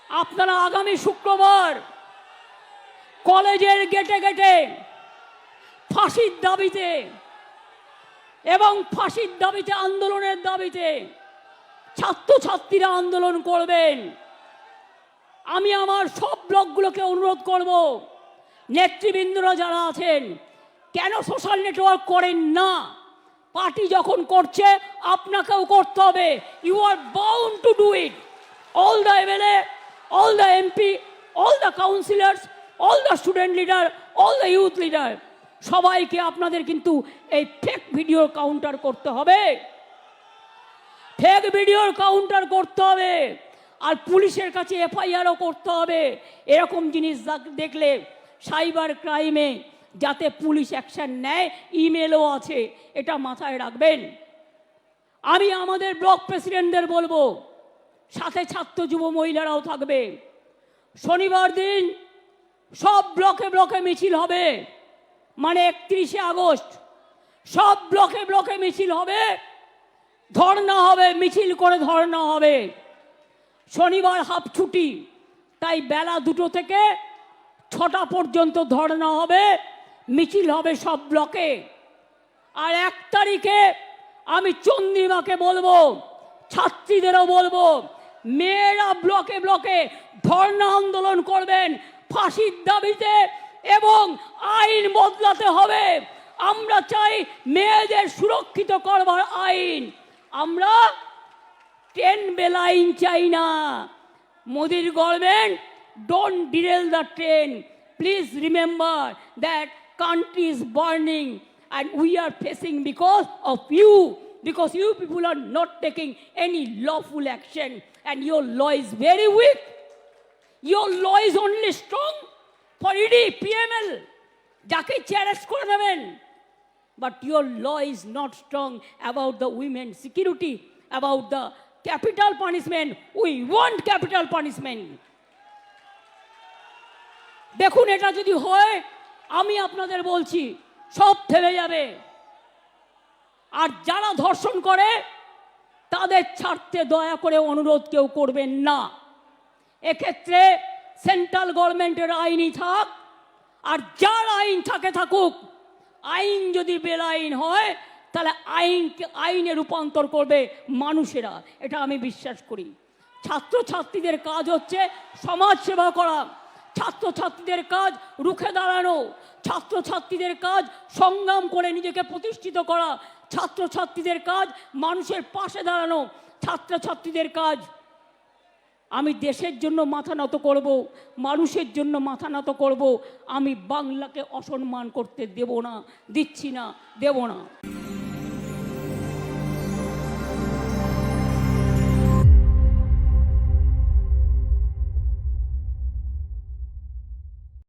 আপনারা আগামী শুক্রবার কলেজের গেটে গেটে ফাঁসির দাবিতে এবং ফাঁসির দাবিতে আন্দোলনের দাবিতে ছাত্রছাত্রীরা আন্দোলন করবেন। আমি আমার সব ব্লকগুলোকে অনুরোধ করব, নেতৃবৃন্দরা যারা আছেন কেন সোশ্যাল নেটওয়ার্ক করেন না? পার্টি যখন করছে আপনাকেও করতে হবে। You are bound to do it. All the MLA, all the MP, all the councillors, all the student leader, all the youth leader, সবাইকে আপনাদের কিন্তু এই ফেক ভিডিওর কাউন্টার করতে হবে। ফেক ভিডিওর কাউন্টার করতে হবে আর পুলিশের কাছে এফআইআরও করতে হবে। এরকম জিনিস দেখলে সাইবার ক্রাইমে যাতে পুলিশ অ্যাকশন নেয়, ইমেলও আছে, এটা মাথায় রাখবেন। আমি আমাদের ব্লক প্রেসিডেন্টদের বলবো, সাথে ছাত্র যুব মহিলারাও থাকবে। শনিবার দিন সব ব্লকে ব্লকে মিছিল হবে, মানে 31শে আগস্ট সব ব্লকে ব্লকে মিছিল হবে, ধর্ণা হবে, মিছিল করে ধর্ণা হবে। শনিবার হাফ ছুটি, তাই বেলা 2টো থেকে 6টা পর্যন্ত ধর্ণা হবে, মিছিল হবে সব ব্লকে। আর 1 তারিখে আমি চন্দ্রিমাকে বলবো, ছাত্রীদেরও বলবো, মেয়েরা ব্লকে ব্লকে ধর্ণা আন্দোলন করবেন ফাঁসির দাবিতে এবং আইন বদলাতে হবে। আমরা চাই মেয়েদের সুরক্ষিত করবার আইন। আমরা 10 বেল আইন চাই না। মোদির government, don't derail the train. Please remember that country is burning and we are facing because of you, because you people are not taking any lawful action and your law is very weak. Your law is only strong for ED, PML, যাকে challenge করে নেবেন, but your law is not strong about the women's security, about the capital punishment. We want capital punishment. দেখুন, এটা যদি হয়, আমি আপনাদের বলছি সব থেমে যাবে। আর যারা ধর্ষণ করে তাদের ছাড়তে দয়া করে অনুরোধ কেউ করবেন না। এক্ষেত্রে সেন্ট্রাল গভর্নমেন্টের আইনই থাক, আর যার আইন থাকে থাকুক। আইন যদি বেআইন হয় তাহলে আইনে রূপান্তর করবে মানুষেরা, এটা আমি বিশ্বাস করি। ছাত্রছাত্রীদের কাজ হচ্ছে সমাজ সেবা করা, ছাত্রছাত্রীদের কাজ রুখে দাঁড়ানো, ছাত্রছাত্রীদের কাজ সংগ্রাম করে নিজেকে প্রতিষ্ঠিত করা, ছাত্রছাত্রীদের কাজ মানুষের পাশে দাঁড়ানো, ছাত্রছাত্রীদের কাজ আমি দেশের জন্য মাথা নত করব, মানুষের জন্য মাথা নত করব। আমি বাংলাকে অসম্মান করতে দেব না, দিচ্ছি না, দেব না।